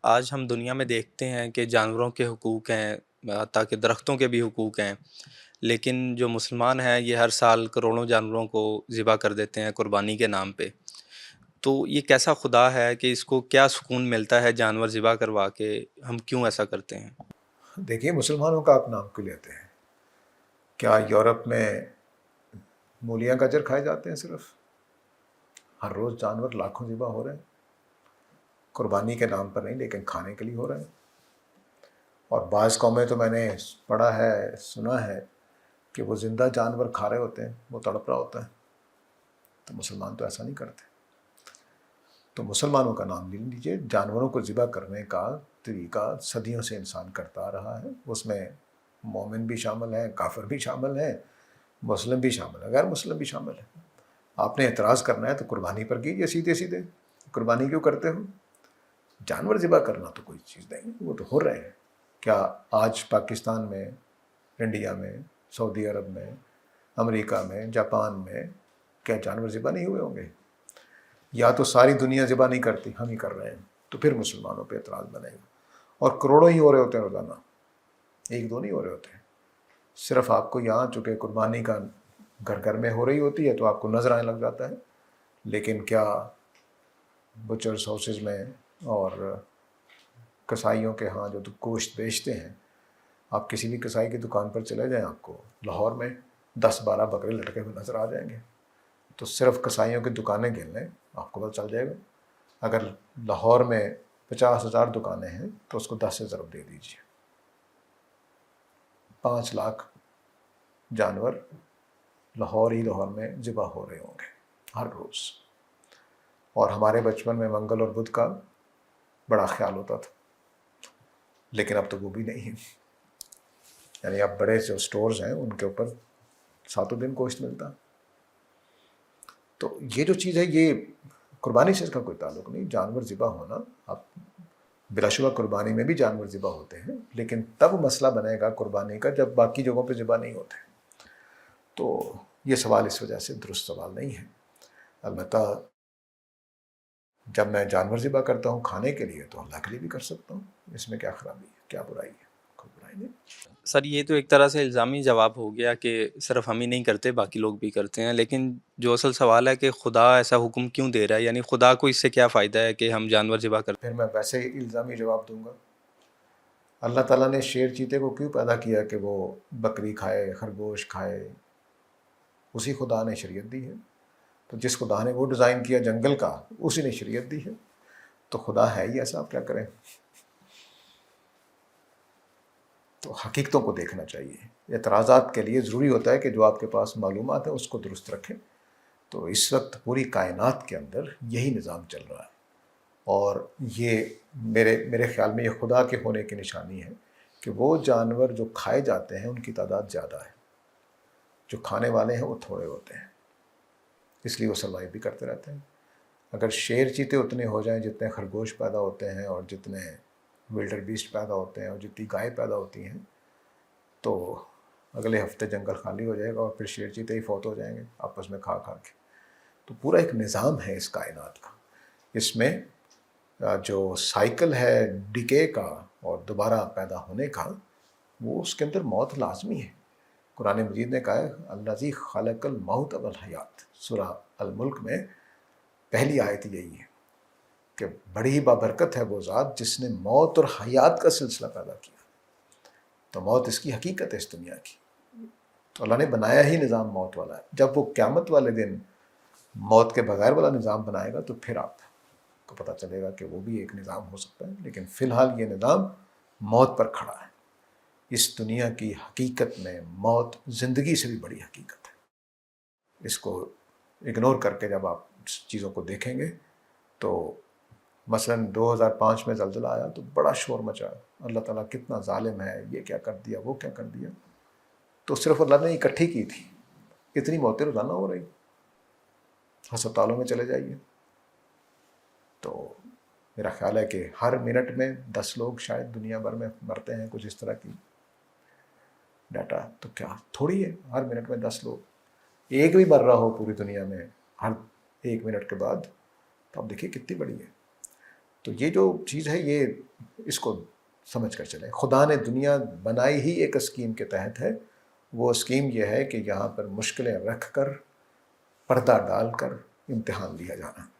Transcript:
آج ہم دنیا میں دیکھتے ہیں کہ جانوروں کے حقوق ہیں، حتیٰ کہ درختوں کے بھی حقوق ہیں، لیکن جو مسلمان ہیں یہ ہر سال کروڑوں جانوروں کو ذبح کر دیتے ہیں قربانی کے نام پہ۔ تو یہ کیسا خدا ہے کہ اس کو کیا سکون ملتا ہے جانور ذبح کروا کے؟ ہم کیوں ایسا کرتے ہیں؟ دیکھیے، مسلمانوں کا آپ نام کیوں لیتے ہیں؟ کیا یورپ میں مولیاں گاجر کھائے جاتے ہیں؟ صرف ہر روز جانور لاکھوں ذبح ہو رہے ہیں، قربانی کے نام پر نہیں لیکن کھانے کے لیے ہو رہے ہیں۔ اور بعض قومیں تو میں نے پڑھا ہے، سنا ہے کہ وہ زندہ جانور کھا رہے ہوتے ہیں، وہ تڑپ رہا ہوتا ہے۔ تو مسلمان تو ایسا نہیں کرتے۔ تو مسلمانوں کا نام لے لیجیے۔ جانوروں کو ذبح کرنے کا طریقہ صدیوں سے انسان کرتا آ رہا ہے، اس میں مومن بھی شامل ہیں، کافر بھی شامل ہیں، مسلم بھی شامل ہے، غیر مسلم بھی شامل ہے۔ آپ نے اعتراض کرنا ہے تو قربانی پر کیجیے، سیدھے سیدھے۔ قربانی کیوں کرتے ہو؟ جانور ذبح کرنا تو کوئی چیز نہیں، وہ تو ہو رہے ہیں۔ کیا آج پاکستان میں، انڈیا میں، سعودی عرب میں، امریکہ میں، جاپان میں کیا جانور ذبح نہیں ہوئے ہوں گے؟ یا تو ساری دنیا ذبح نہیں کرتی، ہم ہی کر رہے ہیں، تو پھر مسلمانوں پہ اعتراض بنے گا۔ اور کروڑوں ہی ہو رہے ہوتے ہیں روزانہ، ایک دو نہیں ہو رہے ہوتے ہیں۔ صرف آپ کو یہاں چونکہ قربانی کا گھر گھر میں ہو رہی ہوتی ہے تو آپ کو نظر آنے لگ جاتا ہے، لیکن کیا بچرس ہاؤسز میں اور کسائیوں کے ہاں جو گوشت بیچتے ہیں، آپ کسی بھی کسائی کی دکان پر چلے جائیں، آپ کو لاہور میں 10-12 بکرے لٹکے ہوئے نظر آ جائیں گے۔ تو صرف کسائیوں کی دکانیں گن لیں، آپ کو پتہ چل جائے گا۔ اگر لاہور میں 50,000 دکانیں ہیں تو اس کو 10 سے ضرب دے دیجیے، 5 لاکھ جانور لاہور میں ذبح ہو رہے ہوں گے ہر روز۔ اور ہمارے بچپن میں منگل اور بدھ کا بڑا خیال ہوتا تھا، لیکن اب تو وہ بھی نہیں ہے۔ یعنی اب بڑے جو سٹورز ہیں ان کے اوپر ساتوں دن گوشت ملتا۔ تو یہ جو چیز ہے، یہ قربانی سے اس کا کوئی تعلق نہیں۔ جانور ذبح ہونا، اب بلا شبہ قربانی میں بھی جانور ذبح ہوتے ہیں، لیکن تب مسئلہ بنے گا قربانی کا جب باقی جگہوں پہ ذبح نہیں ہوتے۔ تو یہ سوال اس وجہ سے درست سوال نہیں ہے۔ البتہ جب میں جانور ذبح کرتا ہوں کھانے کے لیے تو اللہ کے لیے بھی کر سکتا ہوں، اس میں کیا خرابی ہے، کیا برائی ہے؟ کوئی برائی نہیں۔ سر یہ تو ایک طرح سے الزامی جواب ہو گیا کہ صرف ہم ہی نہیں کرتے، باقی لوگ بھی کرتے ہیں، لیکن جو اصل سوال ہے کہ خدا ایسا حکم کیوں دے رہا ہے؟ یعنی خدا کو اس سے کیا فائدہ ہے کہ ہم جانور ذبح کرتے پھر میں ویسے ہی الزامی جواب دوں گا۔ اللہ تعالیٰ نے شیر چیتے کو کیوں پیدا کیا کہ وہ بکری کھائے، خرگوش کھائے؟ اسی خدا نے شریعت دی ہے۔ تو جس خدا نے وہ ڈیزائن کیا جنگل کا، اسی نے شریعت دی ہے۔ تو خدا ہے ہی ایسا، آپ کیا کریں؟ تو حقیقتوں کو دیکھنا چاہیے۔ اعتراضات کے لیے ضروری ہوتا ہے کہ جو آپ کے پاس معلومات ہیں اس کو درست رکھیں۔ تو اس وقت پوری کائنات کے اندر یہی نظام چل رہا ہے، اور یہ میرے خیال میں یہ خدا کے ہونے کی نشانی ہے کہ وہ جانور جو کھائے جاتے ہیں ان کی تعداد زیادہ ہے، جو کھانے والے ہیں وہ تھوڑے ہوتے ہیں، اس لیے وہ سروائیو بھی کرتے رہتے ہیں۔ اگر شیر چیتے اتنے ہو جائیں جتنے خرگوش پیدا ہوتے ہیں، اور جتنے ولڈر بیسٹ پیدا ہوتے ہیں، اور جتنی گائے پیدا ہوتی ہیں، تو اگلے ہفتے جنگل خالی ہو جائے گا اور پھر شیر چیتے ہی فوت ہو جائیں گے آپس میں کھا کھا کے۔ تو پورا ایک نظام ہے اس کائنات کا، اس میں جو سائیکل ہے ڈکے کا اور دوبارہ پیدا ہونے کا، وہ اس کے اندر موت لازمی ہے۔ قرآن مجید نے کہا ہے الذی خلق الموت والحیات، سورہ الملک میں پہلی آیت یہی ہے کہ بڑی ہی بابرکت ہے وہ ذات جس نے موت اور حیات کا سلسلہ پیدا کیا۔ تو موت اس کی حقیقت ہے اس دنیا کی، تو اللہ نے بنایا ہی نظام موت والا ہے۔ جب وہ قیامت والے دن موت کے بغیر والا نظام بنائے گا تو پھر آپ کو پتہ چلے گا کہ وہ بھی ایک نظام ہو سکتا ہے، لیکن فی الحال یہ نظام موت پر کھڑا ہے۔ اس دنیا کی حقیقت میں موت زندگی سے بھی بڑی حقیقت ہے۔ اس کو اگنور کر کے جب آپ چیزوں کو دیکھیں گے تو مثلاً 2005 میں زلزلہ آیا تو بڑا شور مچا، اللہ تعالیٰ کتنا ظالم ہے، یہ کیا کر دیا، وہ کیا کر دیا۔ تو صرف اللہ نے اکٹھی کی تھی، اتنی موتیں روزانہ ہو رہی۔ ہسپتالوں میں چلے جائیے تو میرا خیال ہے کہ ہر منٹ میں 10 لوگ شاید دنیا بھر میں مرتے ہیں، کچھ اس طرح کی ڈاٹا۔ تو کیا تھوڑی ہے ہر منٹ میں 10 لوگ؟ ایک بھی مر رہا ہو پوری دنیا میں ہر 1 منٹ کے بعد، تو آپ دیکھیے کتنی بڑی ہے۔ تو یہ جو چیز ہے یہ اس کو سمجھ کر چلیں. خدا نے دنیا بنائی ہی ایک اسکیم کے تحت ہے. وہ اسکیم یہ ہے کہ یہاں پر مشکلیں رکھ کر، پردہ ڈال کر امتحان لیا جانا.